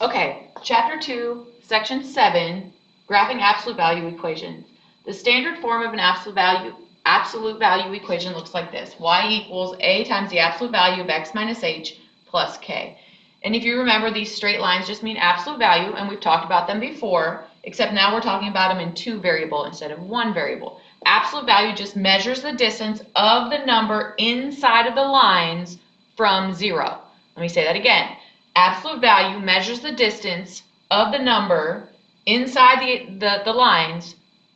Okay, Chapter 2, Section 7, Graphing Absolute Value Equations. The standard form of an absolute value equation looks like this. Y equals A times the absolute value of x minus h plus k. And if you remember, these straight lines just mean absolute value, and we've talked about them before, except now we're talking about them in two variable instead of one variable. Absolute value just measures the distance of the number inside of the lines from 0. Let me say that again. Absolute value measures the distance of the number inside the lines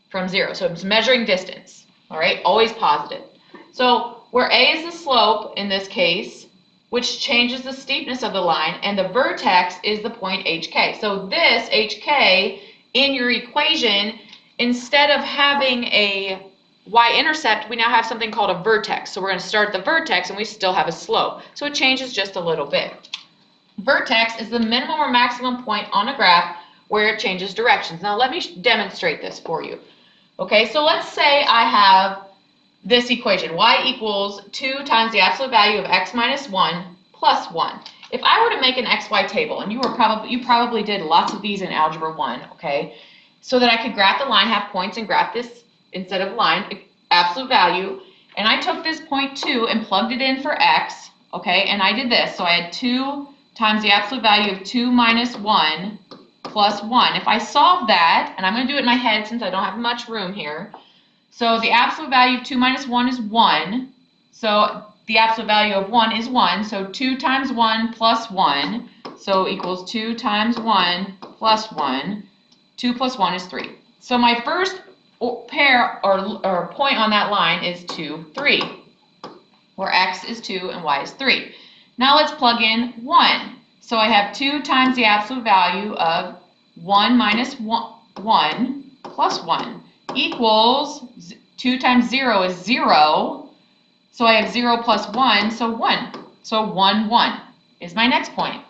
from 0. So it's measuring distance, all right? Always positive. So where A is the slope in this case, which changes the steepness of the line, and the vertex is the point HK. So this HK in your equation, instead of having a y-intercept, we now have something called a vertex. So we're going to start at the vertex and we still have a slope. So it changes just a little bit. Vertex is the minimum or maximum point on a graph where it changes directions. Now let me demonstrate this for you. Okay, so let's say I have this equation, y equals 2 times the absolute value of x minus 1 plus 1. If I were to make an xy table, and you probably did lots of these in Algebra 1, okay, so that I could graph the line, have points, and graph this instead of line, absolute value, and I took this point 2 and plugged it in for x, okay, and I did this. So I had 2 times the absolute value of 2 minus 1 plus 1. If I solve that, and I'm going to do it in my head since I don't have much room here, so the absolute value of 2 minus 1 is 1. So the absolute value of 1 is 1. So 2 times 1 plus 1. So equals 2 times 1 plus 1. 2 plus 1 is 3. So my first pair or point on that line is 2, 3, where x is 2 and y is 3. Now let's plug in 1. So I have 2 times the absolute value of 1 minus 1 plus 1 equals 2 times 0 is 0. So I have 0 plus 1, so 1. So 1, 1 is my next point.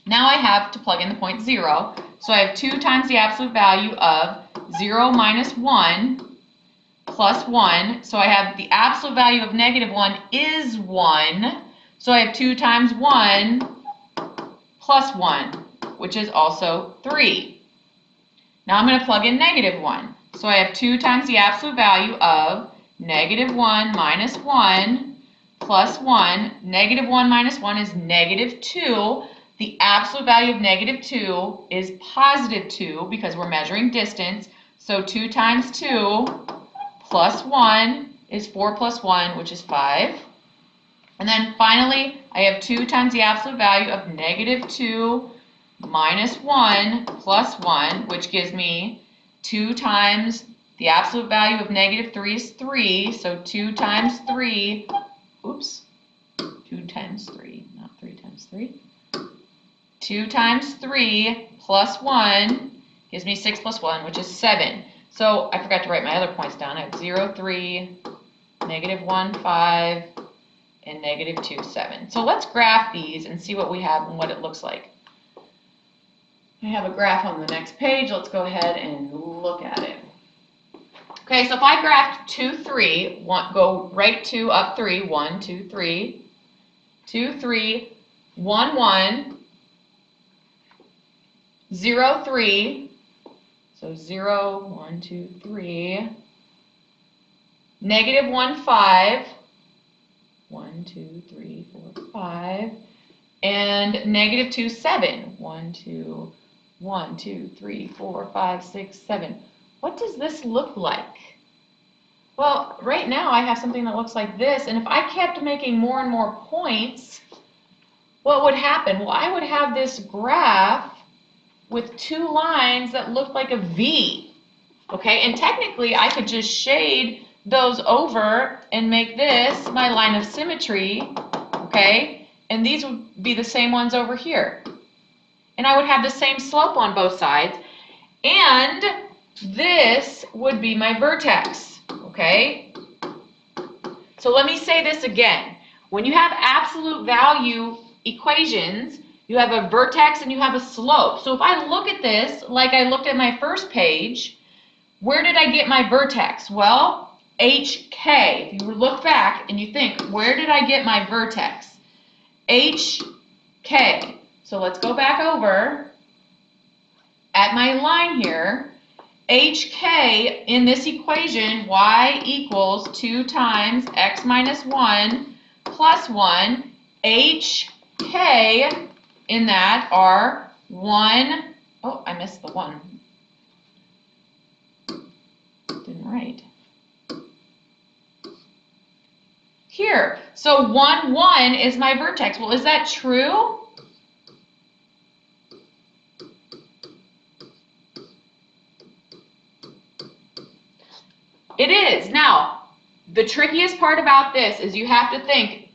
Now I have to plug in the point 0. So I have 2 times the absolute value of 0 minus 1 plus 1. So I have the absolute value of negative 1 is 1. So I have 2 times 1 plus 1, which is also 3. Now I'm going to plug in negative 1. So I have 2 times the absolute value of negative 1 minus 1 plus 1. Negative 1 minus 1 is negative 2. The absolute value of negative 2 is positive 2 because we're measuring distance. So 2 times 2 plus 1 is 4 plus 1, which is 5. And then finally, I have 2 times the absolute value of negative 2 minus 1 plus 1, which gives me 2 times the absolute value of negative 3 is 3. So 2 times 3, 2 times 3, not 3 times 3. 2 times 3 plus 1 gives me 6 plus 1, which is 7. So I forgot to write my other points down. I have 0, 3, negative 1, 5, and negative 2, 7. So let's graph these and see what we have and what it looks like. I have a graph on the next page. Let's go ahead and look at it. Okay, so if I graphed 2, 3, go right 2, up 3, 1, 2, 3, 2, 3, 1, 1, 0, 3, so 0, 1, 2, 3, negative 1, 5, 1, 2, 3, 4, 5, and negative 2, 7, 1, 2, 1, 2, 3, 4, 5, 6, 7. What does this look like? Well, right now I have something that looks like this, and if I kept making more and more points, what would happen? Well, I would have this graph with 2 lines that look like a V, okay? And technically, I could just shade those over and make this my line of symmetry, okay? And these would be the same ones over here. And I would have the same slope on both sides, and this would be my vertex, okay? So let me say this again. When you have absolute value equations, you have a vertex and you have a slope. So if I look at this like I looked at my first page, where did I get my vertex? Well, HK. If you look back and you think, where did I get my vertex? HK. So let's go back over at my line here. HK in this equation, y equals 2 times x minus 1 plus 1. HK in that are 1. Oh, I missed the 1. Didn't write. Here. So 1, 1 is my vertex. Well, is that true? It is. Now, the trickiest part about this is you have to think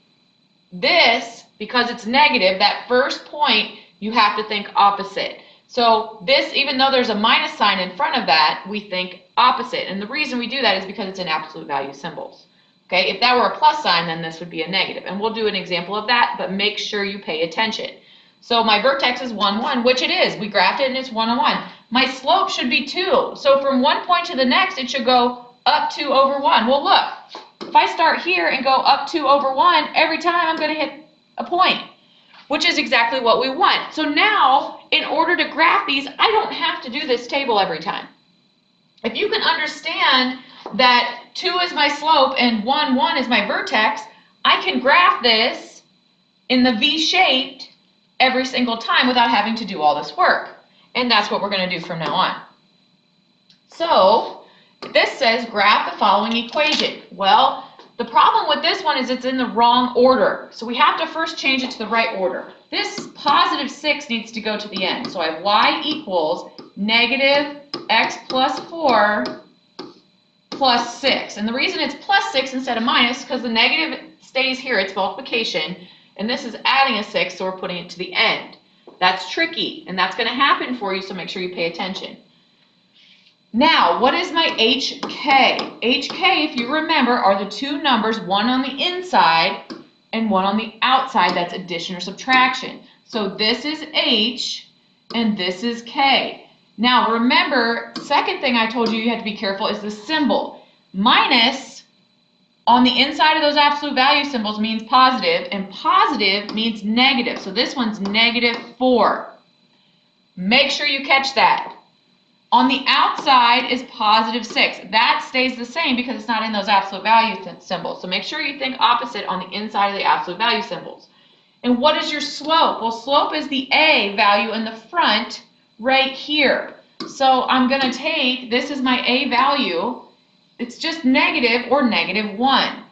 this, because it's negative, that first point, you have to think opposite. So this, even though there's a minus sign in front of that, we think opposite. And the reason we do that is because it's in absolute value symbols. Okay, if that were a plus sign, then this would be a negative. And we'll do an example of that, but make sure you pay attention. So my vertex is 1, 1, which it is. We graphed it and it's 1 and 1. My slope should be 2. So from one point to the next, it should go up 2 over 1. Well, look, if I start here and go up 2 over 1, every time I'm going to hit a point, which is exactly what we want. So now, in order to graph these, I don't have to do this table every time. If you can understand that 2 is my slope and 1, 1 is my vertex, I can graph this in the V-shaped every single time without having to do all this work. And that's what we're going to do from now on. So, this says graph the following equation. Well, the problem with this one is it's in the wrong order. So we have to first change it to the right order. This positive 6 needs to go to the end. So I have y equals negative x plus 4 plus 6. And the reason it's plus 6 instead of minus is because the negative stays here, it's multiplication, and this is adding a 6, so we're putting it to the end. That's tricky, and that's going to happen for you, so make sure you pay attention. Now, what is my HK? HK, if you remember, are the two numbers, one on the inside and one on the outside. That's addition or subtraction. So this is H and this is K. Now, remember, second thing I told you you had to be careful is the symbol. Minus on the inside of those absolute value symbols means positive, and positive means negative. So this one's negative 4. Make sure you catch that. On the outside is positive 6. That stays the same because it's not in those absolute value symbols. So make sure you think opposite on the inside of the absolute value symbols. And what is your slope? Well, slope is the A value in the front right here. So I'm going to take, this is my A value. It's just negative or negative 1.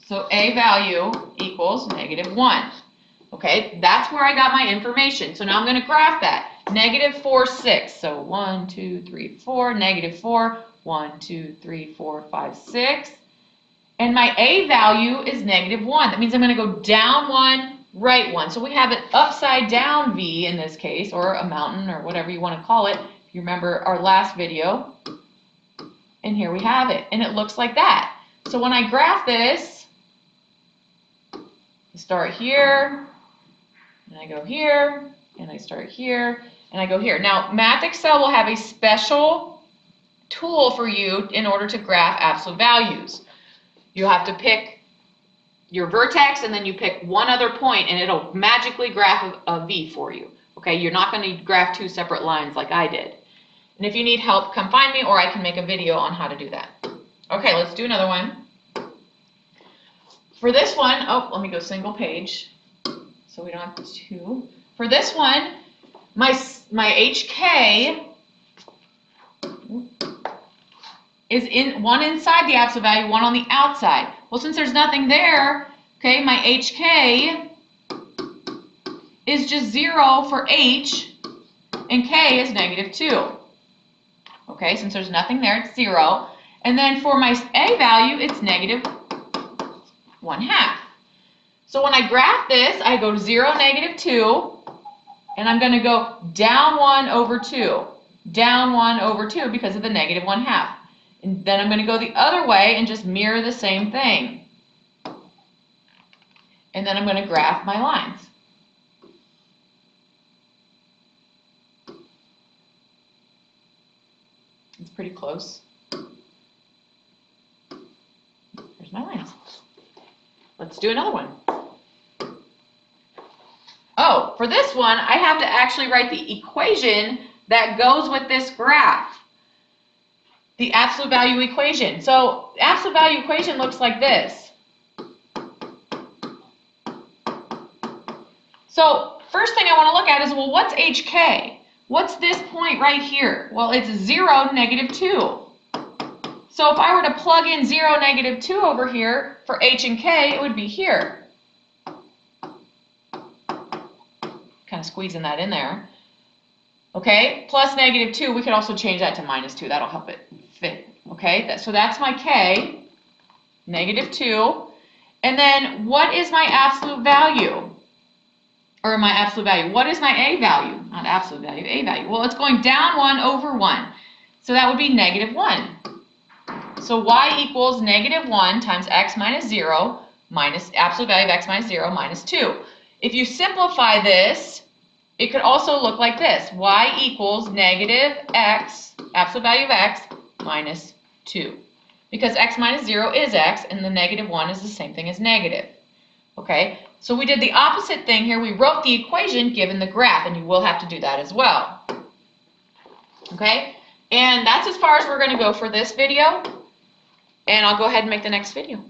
So A value equals negative 1. Okay, that's where I got my information. So now I'm going to graph that. Negative 4, 6. So 1, 2, 3, 4. Negative 4. 1, 2, 3, 4, 5, 6. And my A value is negative 1. That means I'm going to go down 1, right 1. So we have an upside down V in this case, or a mountain, or whatever you want to call it. If you remember our last video. And here we have it. And it looks like that. So when I graph this, I start here, and I go here, and I start here, and I go here. Now, Math Excel will have a special tool for you in order to graph absolute values. You have to pick your vertex, and then you pick one other point, and it'll magically graph a V for you. Okay, you're not going to graph two separate lines like I did. And if you need help, come find me, or I can make a video on how to do that. Okay, let's do another one. For this one, oh, let me go single page, so we don't have two. For this one, my HK is in one inside the absolute value, one on the outside. Well, since there's nothing there, okay, my HK is just 0 for H, and K is negative 2. Okay, since there's nothing there, it's 0. And then for my A value, it's negative 1/2. So when I graph this, I go 0, negative 2, and I'm going to go down 1 over 2, down 1 over 2 because of the negative 1/2. And then I'm going to go the other way and just mirror the same thing. And then I'm going to graph my lines. It's pretty close. There's my lines. Let's do another one. Oh, for this one, I have to actually write the equation that goes with this graph. The absolute value equation. So the absolute value equation looks like this. So first thing I want to look at is, well, what's HK? What's this point right here? Well, it's 0, negative 2. So if I were to plug in 0, negative 2 over here for H and K, it would be here. Kind of squeezing that in there. Okay, plus negative 2, we could also change that to minus 2. That'll help it fit. Okay, so that's my K, negative 2. And then what is my absolute value? Or my absolute value. What is my A value? Not absolute value, A value. Well, it's going down 1 over 1. So that would be negative 1. So y equals negative 1 times x minus 0 minus absolute value of x minus 0 minus 2. If you simplify this, it could also look like this. Y equals negative x, absolute value of x, minus 2. Because x minus 0 is x, and the negative 1 is the same thing as negative. Okay, so we did the opposite thing here. We wrote the equation given the graph, and you will have to do that as well. Okay, and that's as far as we're going to go for this video. And I'll go ahead and make the next video.